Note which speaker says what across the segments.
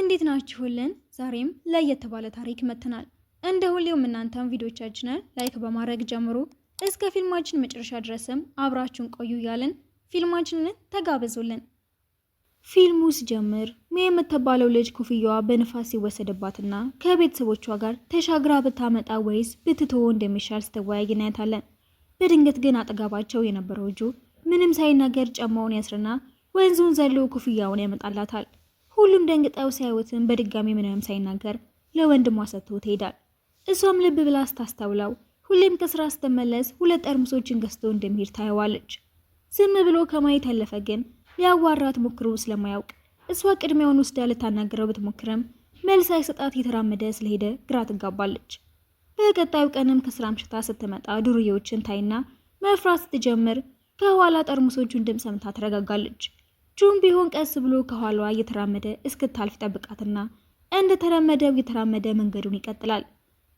Speaker 1: እንዴት ናችሁልን? ዛሬም ለየት ባለ ታሪክ መጥተናል። እንደ ሁሌውም እናንተም ቪዲዮቻችንን ላይክ በማድረግ ጀምሩ። እስከ ፊልማችን መጨረሻ ድረስም አብራችሁን ቆዩ እያልን ፊልማችንን ተጋበዙልን። ፊልሙ ሲጀምር ሜ የምትባለው ልጅ ኮፍያዋ በንፋስ ሲወሰድባትና ከቤተሰቦቿ ጋር ተሻግራ ብታመጣ ወይስ ብትተወ እንደሚሻል ስትወያይ እናያታለን። በድንገት ግን አጠገባቸው የነበረው እጁ ምንም ሳይናገር ጫማውን ያስርና ወንዙን ዘሎ ኮፍያውን ያመጣላታል። ሁሉም ደንግጠው ሲያዩትም በድጋሚ ምንም ሳይናገር ለወንድሟ ሰጥቶ ትሄዳል። እሷም ልብ ብላ ስታስተውለው ሁሌም ከስራ ስትመለስ 2 ጠርሙሶችን ገዝቶ እንደሚሄድ ታየዋለች። ዝም ብሎ ከማየት ያለፈ ግን ሊያዋራት ሞክሮ ስለማያውቅ እሷ ቅድሚያውን ወስዳ ልታናገረው ብትሞክርም መልስ ሳይሰጣት የተራመደ ስለሄደ ግራ ትጋባለች። በቀጣዩ ቀንም ከስራ አምሽታ ስትመጣ ዱርዬዎችን ታይና መፍራት ስትጀምር ከኋላ ጠርሙሶቹን ድምፅ ሰምታ ትረጋጋለች። ጁም ቢሆን ቀስ ብሎ ከኋላዋ እየተራመደ እስክታልፍ ጠብቃትና እንደተለመደው እየተራመደ መንገዱን ይቀጥላል።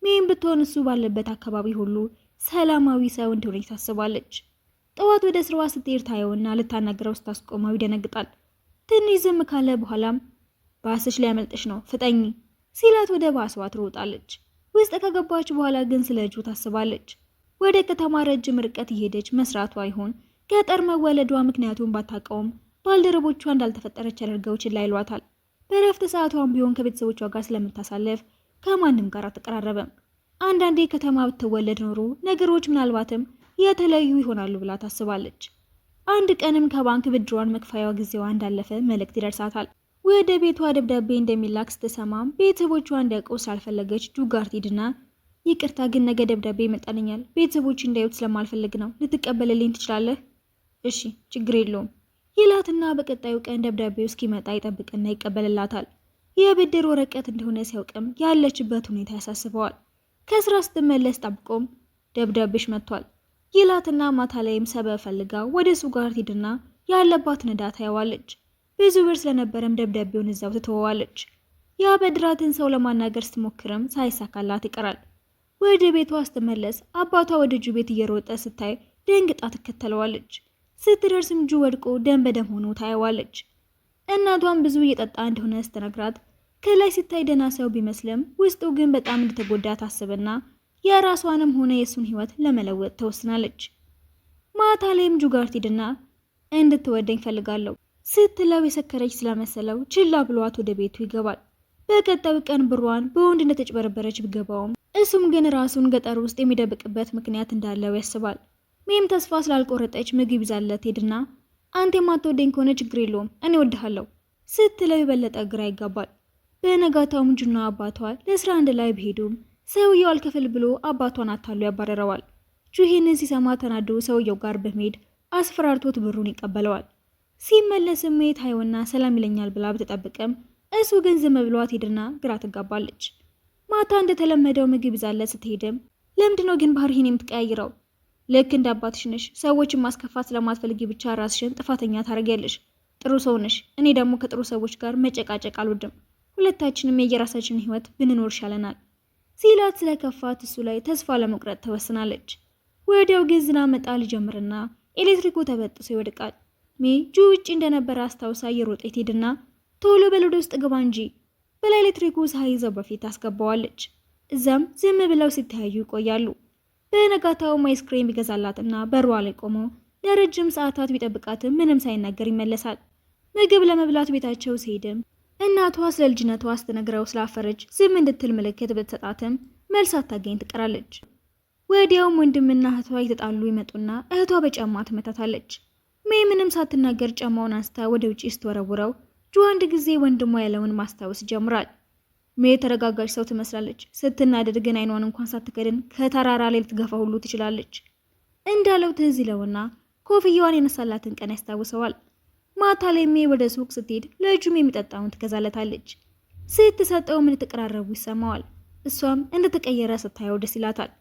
Speaker 1: ሜም ብትሆን እሱ ባለበት አካባቢ ሁሉ ሰላማዊ ሰው እንደሆነ ታስባለች። ጠዋት ወደ ስራዋ ስትሄድ ታየውና ልታናግረው ስታስቆመው ይደነግጣል። ትንሽ ዝም ካለ በኋላም ባስሽ ሊያመልጥሽ ነው ፍጠኝ ሲላት ወደ ባሷ ትሮጣለች። ውስጥ ከገባች በኋላ ግን ስለ እጁ ታስባለች። ወደ ከተማ ረጅም ርቀት እየሄደች መስራቷ ይሆን ገጠር መወለዷ ምክንያቱም ባታውቀውም ባልደረቦቿ እንዳልተፈጠረች አድርገው ችላ ይሏታል። በረፍት ሰዓቷም ቢሆን ከቤተሰቦቿ ጋር ስለምታሳለፍ ከማንም ጋር አትቀራረበም። አንዳንዴ ከተማ ብትወለድ ኖሮ ነገሮች ምናልባትም የተለዩ ይሆናሉ ብላ ታስባለች። አንድ ቀንም ከባንክ ብድሯን መክፈያዋ ጊዜዋ እንዳለፈ መልእክት ይደርሳታል። ወደ ቤቷ ደብዳቤ እንደሚላክ ስትሰማም ቤተሰቦቿ እንዲያውቁ ስላልፈለገች ጁጋር ትሄድና ይቅርታ ግን ነገ ደብዳቤ ይመጣልኛል፣ ቤተሰቦች እንዳዩት ስለማልፈልግ ነው፣ ልትቀበልልኝ ትችላለህ? እሺ ችግር የለውም ይላትና በቀጣዩ ቀን ደብዳቤው እስኪመጣ ይጠብቅና ይቀበልላታል። የብድር ወረቀት እንደሆነ ሲያውቅም ያለችበት ሁኔታ ያሳስበዋል። ከስራ ስትመለስ ጠብቆም ደብዳቤሽ መጥቷል ይላትና ማታ ላይም ሰበብ ፈልጋ ወደ እሱ ጋር ትሄድና ያለባት ነዳ ታየዋለች። ብዙ ብር ስለነበረም ደብዳቤውን እዛው ትተወዋለች። ያበድራትን ሰው ለማናገር ስትሞክርም ሳይሳካላት ይቀራል። ወደ ቤቷ ስትመለስ አባቷ ወደ ጁ ቤት እየሮጠ ስታይ ደንግጣ ትከተለዋለች። ስትደርስም ጁ ወድቆ ደም በደም ሆኖ ታየዋለች። እናቷም ብዙ እየጠጣ እንደሆነ ስትነግራት ከላይ ሲታይ ደህና ሰው ቢመስልም ውስጡ ግን በጣም እንደተጎዳ ታስብና የራሷንም ሆነ የሱን ህይወት ለመለወጥ ተወስናለች። ማታ ላይም ጁ ጋር ትሄድና እንድትወደኝ ፈልጋለሁ ስትለው የሰከረች ስለመሰለው ችላ ብሏት ወደ ቤቱ ይገባል። በቀጣዩ ቀን ብሯን በወንድ እንደተጭበረበረች ቢገባውም እሱም ግን ራሱን ገጠር ውስጥ የሚደብቅበት ምክንያት እንዳለው ያስባል። ሜም ተስፋ ስላልቆረጠች ምግብ ይዛለት ሄድና አንተ የማትወደኝ ከሆነ ችግር የለውም እኔ እወድሃለሁ ስትለው የበለጠ ግራ ይጋባል። በነጋታውም ጁና አባቷ ለስራ አንድ ላይ ቢሄዱም ሰውየው አልከፍል ብሎ አባቷን አታሎ ያባረረዋል። ጁ ይህንን ሲሰማ ተናዶ ሰውየው ጋር በመሄድ አስፈራርቶት ብሩን ይቀበለዋል። ሲመለስም ታየውና ሰላም ይለኛል ብላ ብትጠብቅም እሱ ግን ዝም ብሏት ሄድና ግራ ትጋባለች። ማታ እንደተለመደው ምግብ ይዛለት ስትሄድም ለምንድነው ግን ባህሪህን የምትቀያይረው? ልክ እንደ አባትሽ ነሽ። ሰዎችን ማስከፋት ስለማትፈልጊ ብቻ ራስሽን ጥፋተኛ ታደርጊያለሽ። ጥሩ ሰው ነሽ። እኔ ደግሞ ከጥሩ ሰዎች ጋር መጨቃጨቅ አልወድም። ሁለታችንም የየራሳችንን ህይወት ብንኖር ይሻለናል ሲላት ስለከፋት እሱ ላይ ተስፋ ለመቁረጥ ተወስናለች። ወዲያው ግን ዝናብ መጣል ጀምርና ኤሌክትሪኩ ተበጥሶ ይወድቃል። ሜ ጁ ውጭ እንደነበረ አስታውሳ እየሮጠች ሄድና ቶሎ በል ውስጥ ግባ እንጂ ብላ ኤሌክትሪኩ ሳይዘው በፊት አስገባዋለች። እዛም ዝም ብለው ሲተያዩ ይቆያሉ። በነጋታውም አይስክሬም ይገዛላትና በሯ ላይ ቆሞ ለረጅም ሰዓታት ቢጠብቃትም ምንም ሳይናገር ይመለሳል። ምግብ ለመብላት ቤታቸው ሲሄድም እናቷ ስለ ልጅነቷ ስትነግረው ስላፈረች ዝም እንድትል ምልክት ብትሰጣትም መልስ አታገኝ ትቀራለች። ወዲያውም ወንድምና እህቷ የተጣሉ ይመጡና እህቷ በጫማ ትመታታለች። ሜ ምንም ሳትናገር ጫማውን አንስታ ወደ ውጪ ስትወረውረው ጁ አንድ ጊዜ ወንድሟ ያለውን ማስታወስ ጀምራል። ሜ ተረጋጋች ሰው ትመስላለች። ስትናደድ ግን አይኗን እንኳን ሳትከድን ከተራራ ላይ ልትገፋ ሁሉ ትችላለች። እንዳለው ትዝ ይለውና ኮፍያዋን የነሳላትን ቀን ያስታውሰዋል። ማታ ላይ ሜ ወደ ሱቅ ስትሄድ ለጁም የሚጠጣውን ትገዛለታለች። ስትሰጠው ምን ተቀራረቡ ይሰማዋል። እሷም እንደተቀየረ ስታየው ደስ ይላታል።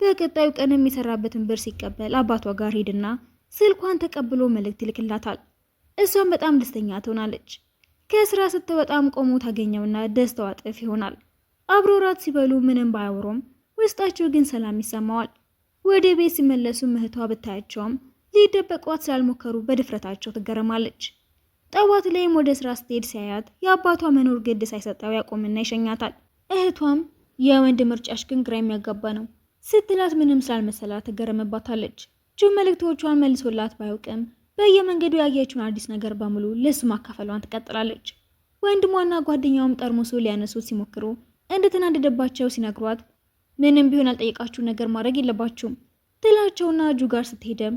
Speaker 1: በቀጣዩ ቀን የሚሰራበትን ብር ሲቀበል አባቷ ጋር ሄድና ስልኳን ተቀብሎ መልእክት ይልክላታል። እሷም በጣም ደስተኛ ትሆናለች። ከስራ ስትወጣም ቆሞ ታገኘውና ደስታዋ እጥፍ ይሆናል። አብሮ ራት ሲበሉ ምንም ባያወሩም ውስጣቸው ግን ሰላም ይሰማዋል። ወደ ቤት ሲመለሱ እህቷ ብታያቸውም ሊደበቋት ስላልሞከሩ በድፍረታቸው ትገረማለች። ጠዋት ላይም ወደ ስራ ስትሄድ ሲያያት የአባቷ መኖር ግድ ሳይሰጠው ያቆምና ይሸኛታል። እህቷም የወንድ ምርጫሽ ግን ግራ የሚያጋባ ነው ስትላት ምንም ስላልመሰላት ትገረምባታለች። ጁን መልእክቶቿን መልሶላት ባያውቅም በየመንገዱ ያየችውን አዲስ ነገር በሙሉ ለሱ ማካፈሏን ትቀጥላለች። ወንድሟና ጓደኛውም ጠርሙሱ ሊያነሱት ሲሞክሩ እንደተናደደባቸው ሲነግሯት ምንም ቢሆን ያልጠየቃችሁ ነገር ማድረግ የለባችሁም ትላቸውና ጁ ጋር ስትሄደም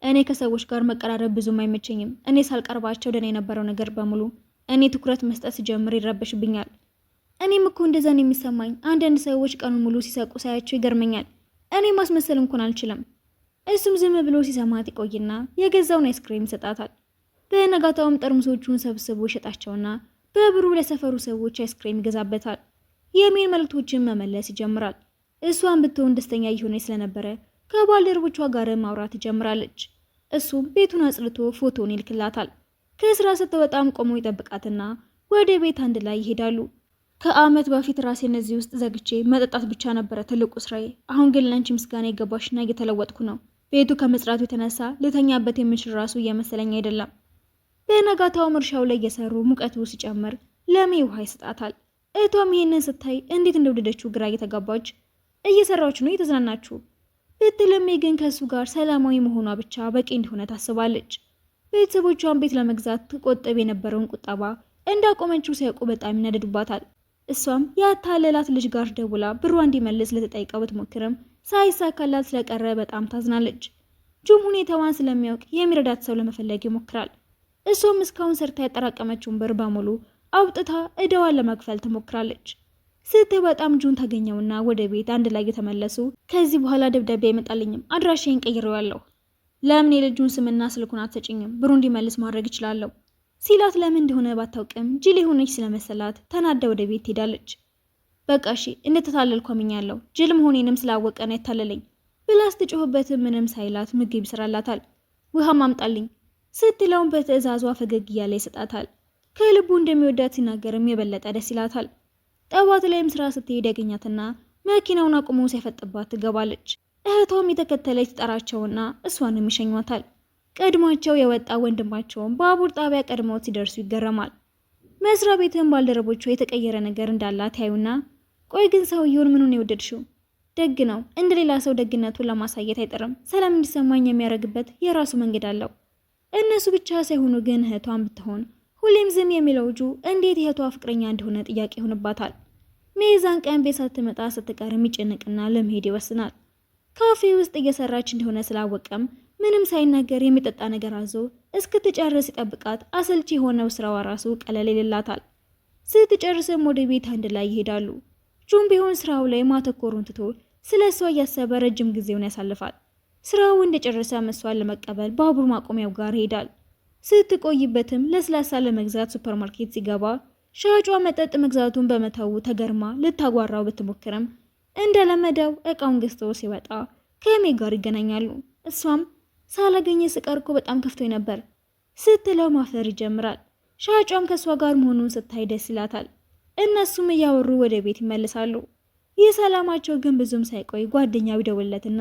Speaker 1: እኔ ከሰዎች ጋር መቀራረብ ብዙም አይመቸኝም። እኔ ሳልቀርባቸው ደህና የነበረው ነገር በሙሉ እኔ ትኩረት መስጠት ሲጀምር ይረበሽብኛል። እኔም እኮ እንደዛን የሚሰማኝ አንዳንድ ሰዎች ቀኑን ሙሉ ሲሰቁ ሳያቸው ይገርመኛል። እኔ ማስመሰል እንኳን አልችልም። እሱም ዝም ብሎ ሲሰማት ይቆይና የገዛውን አይስክሬም ይሰጣታል። በነጋታውም ጠርሙሶቹን ሰብስቦ ይሸጣቸውና በብሩ ለሰፈሩ ሰዎች አይስክሬም ይገዛበታል። የሚን መልእክቶችን መመለስ ይጀምራል። እሷን ብትሆን ደስተኛ እየሆነች ስለነበረ ከባልደረቦቿ ጋር ማውራት ትጀምራለች። እሱም ቤቱን አጽድቶ ፎቶን ይልክላታል። ከስራ ስትወጣም ቆሞ ይጠብቃትና ወደ ቤት አንድ ላይ ይሄዳሉ። ከአመት በፊት ራሴን እዚህ ውስጥ ዘግቼ መጠጣት ብቻ ነበረ ትልቁ ስራዬ። አሁን ግን ለአንቺ ምስጋና ይገባሽና እየተለወጥኩ ነው። ቤቱ ከመጽዳቱ የተነሳ ልተኛበት የምችል ራሱ እየመሰለኝ አይደለም። በነጋታውም እርሻው ላይ እየሰሩ ሙቀቱ ሲጨምር ለሜ ውሃ ይሰጣታል። እህቷም ይሄንን ስታይ እንዴት እንደወደደችው ግራ እየተጋባች እየሰራችሁ ነው እየተዝናናችሁ ብትልም ግን ከእሱ ጋር ሰላማዊ መሆኗ ብቻ በቂ እንደሆነ ታስባለች። ቤተሰቦቿን ቤት ለመግዛት ትቆጥብ የነበረውን ቁጠባ እንዳቆመችው ሲያውቁ በጣም ይናደዱባታል። እሷም ያታለላት ልጅ ጋር ደውላ ብሯ እንዲመልስ ልትጠይቀው ብትሞክርም ሳይሳካላት ስለቀረ በጣም ታዝናለች። ጁም ሁኔታዋን ስለሚያውቅ የሚረዳት ሰው ለመፈለግ ይሞክራል። እሷም እስካሁን ሰርታ ያጠራቀመችውን ብር በሙሉ አውጥታ እዳዋን ለመክፈል ትሞክራለች። ስትወጣም ጁን ታገኘውና ወደ ቤት አንድ ላይ የተመለሱ ከዚህ በኋላ ደብዳቤ አይመጣልኝም፣ አድራሻዬን ቀይሬዋለሁ። ለምን የልጁን ስምና ስልኩን አትሰጭኝም? ብሩ እንዲመልስ ማድረግ እችላለሁ ሲላት ለምን እንደሆነ ባታውቅም ጅል የሆነች ስለመሰላት ተናዳ ወደ ቤት ትሄዳለች። በቃ እሺ እንደተታለልኩ አምኛለሁ፣ ጅል መሆኔንም ስላወቀ ነው ያታለለኝ ብላ ስትጮህበትም ምንም ሳይላት ምግብ ይሰራላታል። ውሃም አምጣልኝ ስትለውም በትዕዛዟ ፈገግ እያለ ይሰጣታል። ከልቡ እንደሚወዳት ሲናገርም የበለጠ ደስ ይላታል። ጠዋት ላይም ስራ ስትሄድ ያገኛትና መኪናውን አቁሞ ሲያፈጥባት ትገባለች። እህቷም የተከተለች ትጠራቸውና እሷንም ይሸኟታል። ቀድሟቸው የወጣ ወንድማቸውን ባቡር ጣቢያ ቀድመው ሲደርሱ ይገረማል። መስሪያ ቤትም ባልደረቦቿ የተቀየረ ነገር እንዳላት ያዩና ቆይ ግን ሰውየውን ምኑን የወደድሽው? ደግ ነው፣ እንደሌላ ሰው ደግነቱን ለማሳየት አይጥርም። ሰላም እንዲሰማኝ የሚያደርግበት የራሱ መንገድ አለው። እነሱ ብቻ ሳይሆኑ ግን እህቷን ብትሆን ሁሌም ዝም የሚለው ጁ እንዴት የእህቷ ፍቅረኛ እንደሆነ ጥያቄ ይሆንባታል። ሜዛን ቀን ቤት ሳትመጣ ስትቀር የሚጨነቅና ለመሄድ ይወስናል። ካፌ ውስጥ እየሰራች እንደሆነ ስላወቀም ምንም ሳይናገር የሚጠጣ ነገር አዞ እስክትጨርስ ይጠብቃት። አሰልቺ የሆነው ስራዋ ራሱ ቀለል ይልላታል። ስትጨርስም ወደ ቤት አንድ ላይ ይሄዳሉ። ጁም ቢሆን ስራው ላይ ማተኮሩን ትቶ ስለ እሷ እያሰበ ረጅም ጊዜውን ያሳልፋል። ስራው እንደጨረሰ እሷን ለመቀበል ባቡር ማቆሚያው ጋር ይሄዳል። ስትቆይበትም ለስላሳ ለመግዛት ሱፐርማርኬት ሲገባ ሻጯ መጠጥ መግዛቱን በመተው ተገርማ ልታጓራው ብትሞክርም እንደለመደው እቃውን ገዝቶ ሲወጣ ከሜ ጋር ይገናኛሉ። እሷም ሳላገኘ ስቀርኩ በጣም ከፍቶኝ ነበር ስትለው ማፈር ይጀምራል። ሻጯም ከእሷ ጋር መሆኑን ስታይ ደስ ይላታል። እነሱም እያወሩ ወደ ቤት ይመለሳሉ። ይህ ሰላማቸው ግን ብዙም ሳይቆይ ጓደኛው ይደውልለትና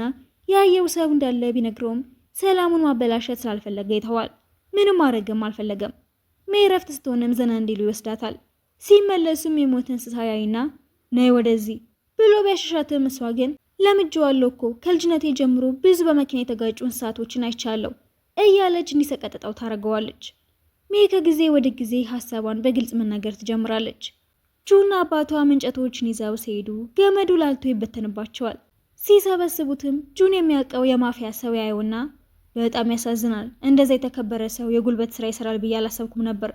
Speaker 1: ያየው ሰው እንዳለ ቢነግረውም ሰላሙን ማበላሸት ስላልፈለገ ይተዋል። ምንም ማድረግም አልፈለገም። ሜረፍት ስትሆንም ዘና እንዲሉ ይወስዳታል። ሲመለሱም የሞት እንስሳ ያይና ነይ ወደዚህ ብሎ ቢያሸሻትም እሷ ግን ለምጄዋለሁ እኮ ከልጅነቴ ጀምሮ ብዙ በመኪና የተጋጩ እንስሳቶችን አይቻለሁ እያለች እንዲሰቀጥጠው ታደርገዋለች። ሜ ከጊዜ ወደ ጊዜ ሀሳቧን በግልጽ መናገር ትጀምራለች። ጁና አባቷ እንጨቶችን ይዘው ሲሄዱ ገመዱ ላልቶ ይበተንባቸዋል። ሲሰበስቡትም ጁን የሚያውቀው የማፊያ ሰው ያየውና በጣም ያሳዝናል፣ እንደዛ የተከበረ ሰው የጉልበት ስራ ይሰራል ብዬ አላሰብኩም ነበር።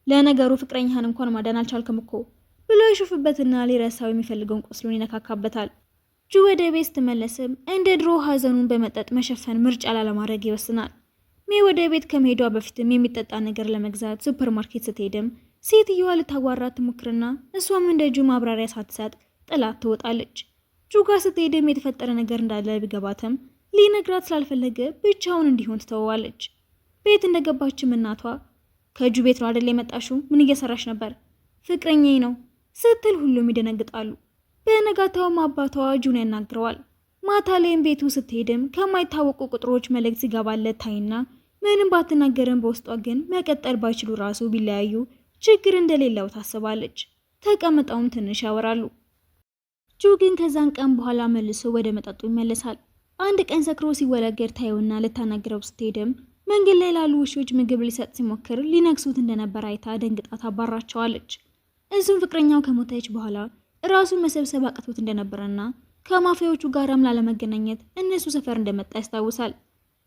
Speaker 1: ለነገሩ ፍቅረኛህን እንኳን ማዳን አልቻልክም እኮ ብሎ ይሹፍበትና ሊረሳው የሚፈልገውን ቁስሉን ይነካካበታል። ጁ ወደ ቤት ስትመለስም እንደ ድሮ ሀዘኑን በመጠጥ መሸፈን ምርጫ ላለማድረግ ይወስናል። ሜ ወደ ቤት ከመሄዷ በፊትም የሚጠጣ ነገር ለመግዛት ሱፐርማርኬት ስትሄድም ሴትዮዋ ልታዋራት ትሞክርና እሷም እንደ ጁ ማብራሪያ ሳትሰጥ ጥላት ትወጣለች። ጁ ጋር ስትሄድም የተፈጠረ ነገር እንዳለ ቢገባትም ሊነግራት ስላልፈለገ ብቻውን እንዲሆን ትተዋለች። ቤት እንደገባችም እናቷ ከጁ ቤት ነው አይደል የመጣሽው? ምን እየሰራሽ ነበር? ፍቅረኛዬ ነው ስትል ሁሉም ይደነግጣሉ። በነጋታውም አባቷ ጁን ያናግረዋል። ማታ ላይም ቤቱ ስትሄድም ከማይታወቁ ቁጥሮች መልእክት ሲገባለት ታይና ምንም ባትናገርም በውስጧ ግን መቀጠል ባይችሉ ራሱ ቢለያዩ ችግር እንደሌለው ታስባለች። ተቀምጠውም ትንሽ ያወራሉ። ጁ ግን ከዛን ቀን በኋላ መልሶ ወደ መጠጡ ይመለሳል። አንድ ቀን ሰክሮ ሲወለገድ ታየውና ልታናግረው ስትሄድም መንገድ ላይ ላሉ ውሾች ምግብ ሊሰጥ ሲሞክር ሊነክሱት እንደነበር አይታ ደንግጣ ታባራቸዋለች። እሱም ፍቅረኛው ከሞተች በኋላ ራሱን መሰብሰብ አቅቶት እንደነበረና ከማፊያዎቹ ጋርም ላለመገናኘት እነሱ ሰፈር እንደመጣ ያስታውሳል።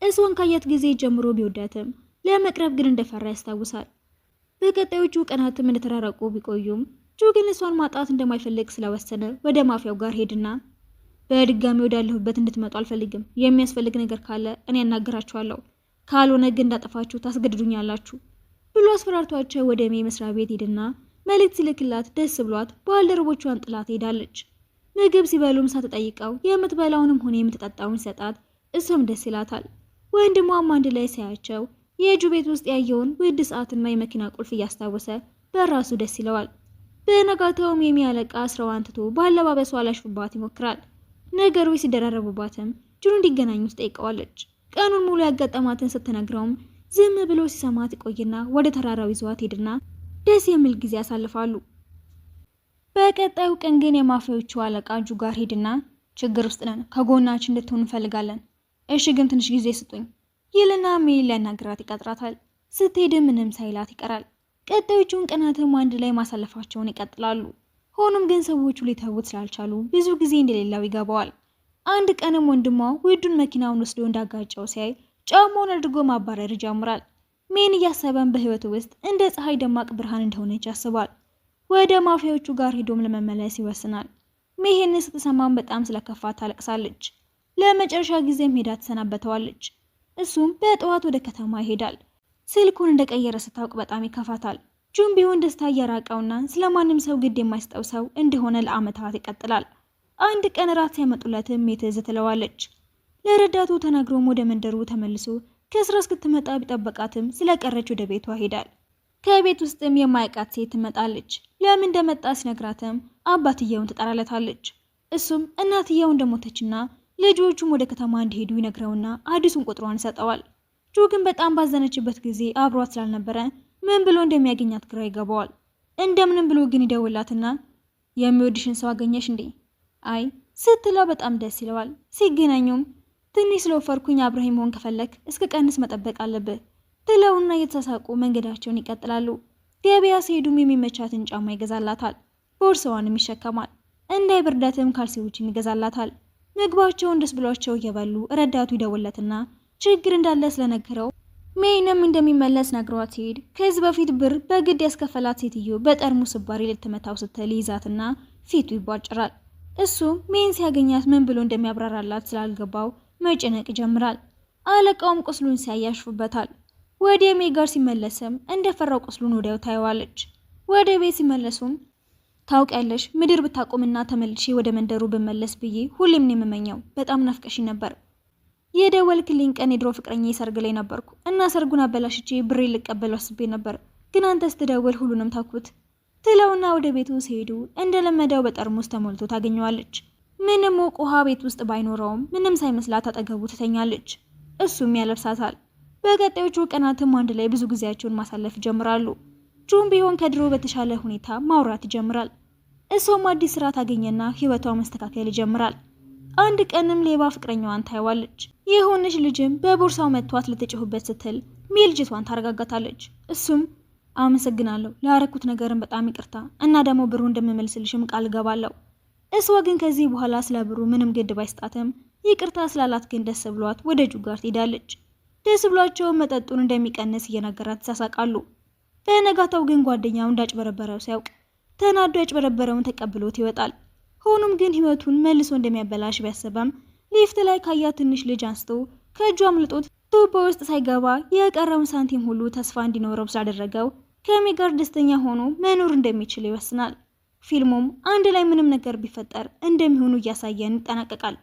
Speaker 1: እሷን ካያት ጊዜ ጀምሮ ቢወዳትም ለመቅረብ ግን እንደፈራ ያስታውሳል። በቀጣዮቹ ቀናትም እንደተራራቁ ቢቆዩም ጁ ግን እሷን ማጣት እንደማይፈልግ ስለወሰነ ወደ ማፊያው ጋር ሄድና በድጋሚ ወዳለሁበት እንድትመጡ አልፈልግም። የሚያስፈልግ ነገር ካለ እኔ ያናገራችኋለሁ፣ ካልሆነ ግን እንዳጠፋችሁ ታስገድዱኛላችሁ ብሎ አስፈራርቷቸው ወደ ሜ መስሪያ ቤት ሄድና መልእክት ሲልክላት ደስ ብሏት ባልደረቦቿን ጥላት ሄዳለች። ምግብ ሲበሉም ሳትጠይቀው የምትበላውንም ሆነ የምትጠጣውን ሰጣት። እሷም ደስ ይላታል። ወንድሟም አንድ ላይ ሲያያቸው የጁ ቤት ውስጥ ያየውን ውድ ሰዓትና የመኪና ቁልፍ እያስታወሰ በራሱ ደስ ይለዋል። በነጋታውም የሚያለቃ ስራዋን ትቶ ባለባበሷ ላሽፉባት ይሞክራል። ነገሮች ሲደራረቡባትም ጁን እንዲገናኙ ትጠይቀዋለች። ቀኑን ሙሉ ያጋጠማትን ስትነግረውም ዝም ብሎ ሲሰማት ይቆይና ወደ ተራራው ይዟት ሄድና ደስ የሚል ጊዜ ያሳልፋሉ። በቀጣዩ ቀን ግን የማፊያዎቹ አለቃ ጁ ጋር ሄድና ችግር ውስጥ ነን፣ ከጎናችን እንድትሆን እንፈልጋለን፣ እሺ ግን ትንሽ ጊዜ ስጡኝ ይልና ሜል ሊያናግራት ይቀጥራታል። ስትሄድ ምንም ሳይላት ይቀራል። ቀጣዮቹን ቀናትም አንድ ላይ ማሳለፋቸውን ይቀጥላሉ። ሆኖም ግን ሰዎቹ ሊተውት ስላልቻሉ ብዙ ጊዜ እንደሌለው ይገባዋል። አንድ ቀንም ወንድሟ ውዱን መኪናውን ወስዶ እንዳጋጨው ሲያይ ጫማውን አድርጎ ማባረር ይጀምራል። ሜን እያሰበን በህይወቱ ውስጥ እንደ ፀሐይ ደማቅ ብርሃን እንደሆነች ያስባል። ወደ ማፊያዎቹ ጋር ሄዶም ለመመለስ ይወስናል። ሜሄን ስትሰማም በጣም ስለከፋት ታለቅሳለች። ለመጨረሻ ጊዜም ሄዳ ትሰናበተዋለች። እሱም በጠዋት ወደ ከተማ ይሄዳል። ስልኩን እንደቀየረ ስታውቅ በጣም ይከፋታል። ጁም ቢሆን ደስታ እያራቀውና ስለማንም ሰው ግድ የማይሰጠው ሰው እንደሆነ ለአመታት ይቀጥላል። አንድ ቀን ራት ሲያመጡለትም ትዝ ትለዋለች። ለረዳቱ ተናግሮም ወደ መንደሩ ተመልሶ ከስራ እስክትመጣ ቢጠበቃትም ስለቀረች ወደ ቤቷ ሄዳል። ከቤት ውስጥም የማይቃት ሴት ትመጣለች። ለምን እንደመጣ ሲነግራትም አባትየውን ትጠራለታለች። እሱም እናትየው እንደሞተችና ልጆቹም ወደ ከተማ እንዲሄዱ ይነግረውና አዲሱን ቁጥሯን ይሰጠዋል። ጁ ግን በጣም ባዘነችበት ጊዜ አብሯት ስላልነበረ ምን ብሎ እንደሚያገኛት ግራ ይገባዋል። እንደምንም ብሎ ግን ይደውላትና የሚወድሽን ሰው አገኘሽ እንዴ? አይ ስትለው በጣም ደስ ይለዋል። ሲገናኙም ትንሽ ስለወፈርኩኝ አብረኸኝ መሆን ከፈለክ እስከ ቀንስ መጠበቅ አለብህ ትለውና እየተሳሳቁ መንገዳቸውን ይቀጥላሉ። ገበያ ሲሄዱም የሚመቻትን ጫማ ይገዛላታል። ቦርሳዋንም ይሸከማል። እንዳይበርዳትም ካልሲዎችን ይገዛላታል። ምግባቸውን ደስ ብሏቸው እየበሉ ረዳቱ ይደውለትና ችግር እንዳለ ስለነገረው ሜይንም እንደሚመለስ ነግሯት ሲሄድ ከዚህ በፊት ብር በግድ ያስከፈላት ሴትዮ በጠርሙስ ስባሪ ልትመታው ስትል ይዛትና ፊቱ ይቧጭራል። እሱ ሜይን ሲያገኛት ምን ብሎ እንደሚያብራራላት ስላልገባው መጨነቅ ይጀምራል። አለቃውም ቁስሉን ሲያያሽፉበታል። ወደ ሜይ ጋር ሲመለስም እንደፈራው ቁስሉን ወዲያው ታየዋለች። ወደ ቤት ሲመለሱም ታውቂያለሽ ምድር ብታቆምና ተመልሼ ወደ መንደሩ ብመለስ ብዬ ሁሌም ነው የምመኘው። በጣም ናፍቀሽ ነበር። የደወልክልኝ ቀን የድሮ ፍቅረኛ ሰርግ ላይ ነበርኩ እና ሰርጉን አበላሽቼ ብሬ ልቀበል አስቤ ነበር፣ ግን አንተ ስትደውል ሁሉንም ታኩት ትለውና ወደ ቤቱ ሲሄዱ እንደለመደው በጠርሙስ ተሞልቶ ታገኘዋለች። ምንም ሞቅ ውሃ ቤት ውስጥ ባይኖረውም ምንም ሳይመስላት አጠገቡ ትተኛለች። እሱም ያለብሳታል። በቀጣዮቹ ቀናትም አንድ ላይ ብዙ ጊዜያቸውን ማሳለፍ ይጀምራሉ። ጁም ቢሆን ከድሮ በተሻለ ሁኔታ ማውራት ይጀምራል። እሷም አዲስ ስራ ታገኘና ህይወቷ መስተካከል ይጀምራል። አንድ ቀንም ሌባ ፍቅረኛዋን ታየዋለች። የሆነች ልጅም በቦርሳው መጥቷት ልትጮህበት ስትል ልጅቷን ታረጋጋታለች። እሱም አመሰግናለሁ ላረኩት ነገርን በጣም ይቅርታ እና ደግሞ ብሩ እንደምመልስልሽም ቃል ገባለሁ። እሷ ግን ከዚህ በኋላ ስለ ብሩ ምንም ግድ ባይስጣትም ይቅርታ ስላላት ግን ደስ ብሏት ወደ ጁ ጋር ትሄዳለች። ደስ ብሏቸው መጠጡን እንደሚቀንስ እየነገራት ተሳሳቃሉ። በነጋታው ግን ጓደኛው እንዳጭበረበረው ሲያውቅ ተናዶ ያጭበረበረውን ተቀብሎት ይወጣል። ሆኖም ግን ህይወቱን መልሶ እንደሚያበላሽ ቢያስበም ሊፍት ላይ ካያት ትንሽ ልጅ አንስቶ ከእጁ አምልጦት ቱቦ ውስጥ ሳይገባ የቀረውን ሳንቲም ሁሉ ተስፋ እንዲኖረው ስላደረገው ከሜ ጋር ደስተኛ ሆኖ መኖር እንደሚችል ይወስናል። ፊልሙም አንድ ላይ ምንም ነገር ቢፈጠር እንደሚሆኑ እያሳየን ይጠናቀቃል።